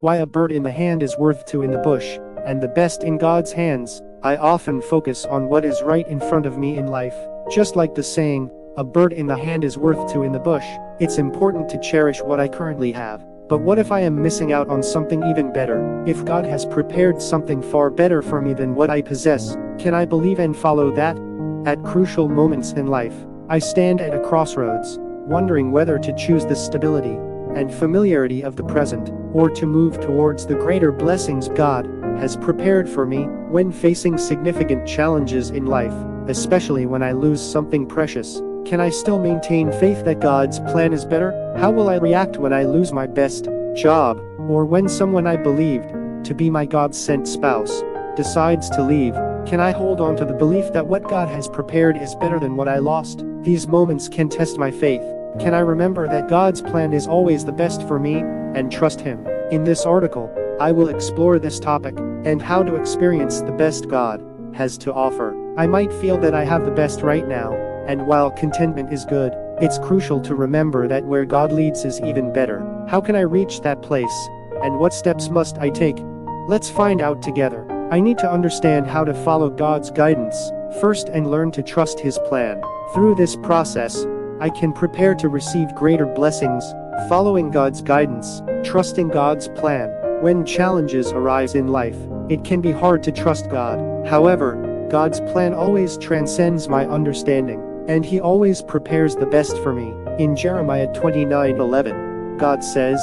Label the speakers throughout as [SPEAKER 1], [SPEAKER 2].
[SPEAKER 1] Why a bird in the hand is worth two in the bush, and the best in God's hands. I often focus on what is right in front of me in life. Just like the saying, a bird in the hand is worth two in the bush, it's important to cherish what I currently have. But what if I am missing out on something even better? If God has prepared something far better for me than what I possess, can I believe and follow that? At crucial moments in life, I stand at a crossroads, wondering whether to choose the stability and familiarity of the present, or to move towards the greater blessings God has prepared for me. When facing significant challenges in life, especially when I lose something precious, can I still maintain faith that God's plan is better? How will I react when I lose my best job, or when someone I believed to be my God-sent spouse decides to leave? Can I hold on to the belief that what God has prepared is better than what I lost? These moments can test my faith. Can I remember that God's plan is always the best for me, and trust Him? In this article, I will explore this topic, and how to experience the best God has to offer. I might feel that I have the best right now, and while contentment is good, it's crucial to remember that where God leads is even better. How can I reach that place, and what steps must I take? Let's find out together. I need to understand how to follow God's guidance first and learn to trust His plan. Through this process, I can prepare to receive greater blessings. Following God's guidance, trusting God's plan. When challenges arise in life, it can be hard to trust God. However, God's plan always transcends my understanding, and He always prepares the best for me. In Jeremiah 29:11, God says,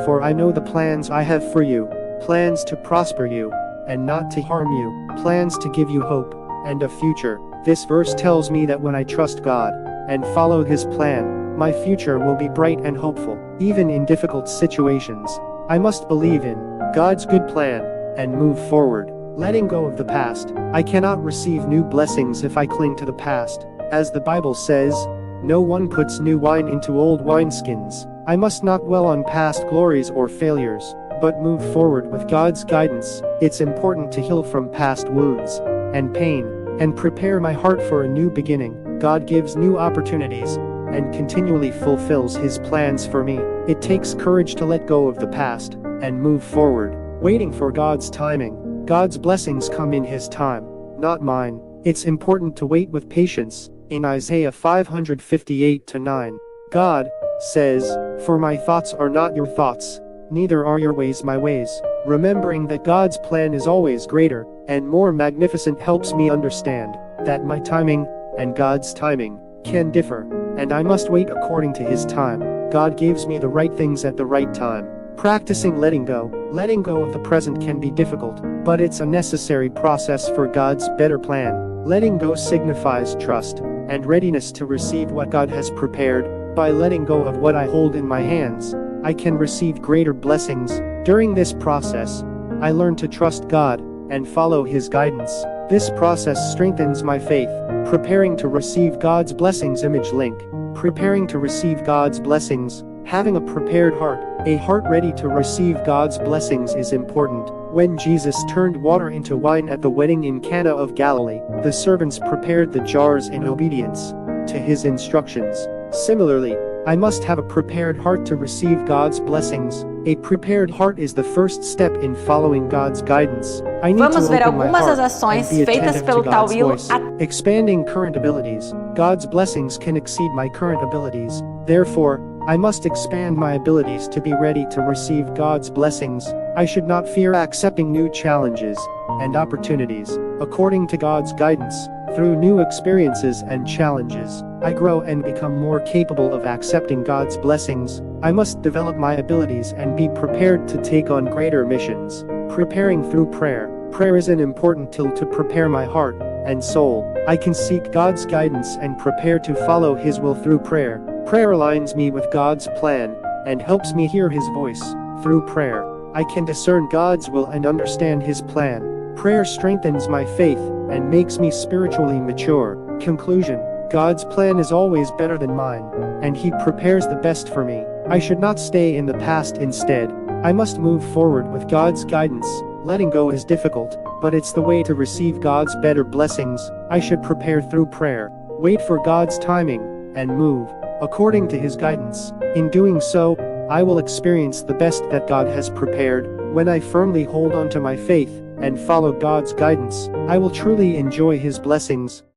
[SPEAKER 1] "For I know the plans I have for you, plans to prosper you, and not to harm you, plans to give you hope and a future." This verse tells me that when I trust God and follow His plan, my future will be bright and hopeful. Even in difficult situations, I must believe in God's good plan and move forward. Letting go of the past. I cannot receive new blessings if I cling to the past. As the Bible says, no one puts new wine into old wineskins. I must not dwell on past glories or failures, but move forward with God's guidance. It's important to heal from past wounds and pain, and prepare my heart for a new beginning. God gives new opportunities, and continually fulfills His plans for me. It takes courage to let go of the past, and move forward, waiting for God's timing. God's blessings come in His time, not mine. It's important to wait with patience. In Isaiah 558:9, God says, "For my thoughts are not your thoughts, neither are your ways my ways." Remembering that God's plan is always greater and more magnificent helps me understand that my timing and God's timing can differ, and I must wait according to His time. God gives me the right things at the right time. Practicing letting go. Letting go of the present can be difficult, but it's a necessary process for God's better plan. Letting go signifies trust and readiness to receive what God has prepared. By letting go of what I hold in my hands, I can receive greater blessings. During this process, I learn to trust God and follow His guidance. This process strengthens my faith. Preparing to receive God's blessings. Image link. Preparing to receive God's blessings. Having a prepared heart, a heart ready to receive God's blessings, is important. When Jesus turned water into wine at the wedding in Cana of Galilee, the servants prepared the jars in obedience to His instructions. Similarly, I must have a prepared heart to receive God's blessings. A prepared heart is the first step in following God's guidance. I need
[SPEAKER 2] Vamos
[SPEAKER 1] to
[SPEAKER 2] ver
[SPEAKER 1] open my
[SPEAKER 2] algumas
[SPEAKER 1] heart
[SPEAKER 2] das ações
[SPEAKER 1] and be
[SPEAKER 2] feitas
[SPEAKER 1] attentive
[SPEAKER 2] pelo
[SPEAKER 1] to God's
[SPEAKER 2] Tawil
[SPEAKER 1] voice. Expanding current abilities. God's blessings can exceed my current abilities. Therefore, I must expand my abilities to be ready to receive God's blessings. I should not fear accepting new challenges and opportunities. According to God's guidance, through new experiences and challenges, I grow and become more capable of accepting God's blessings. I must develop my abilities and be prepared to take on greater missions. Preparing through prayer. Prayer is an important tool to prepare my heart and soul. I can seek God's guidance and prepare to follow His will through prayer. Prayer aligns me with God's plan and helps me hear His voice. Through prayer, I can discern God's will and understand His plan. Prayer strengthens my faith and makes me spiritually mature. Conclusion. God's plan is always better than mine, and He prepares the best for me. I should not stay in the past. Instead, I must move forward with God's guidance. Letting go is difficult, but it's the way to receive God's better blessings. I should prepare through prayer, wait for God's timing, and move according to His guidance. In doing so, I will experience the best that God has prepared. When I firmly hold on to my faith and follow God's guidance, I will truly enjoy His blessings.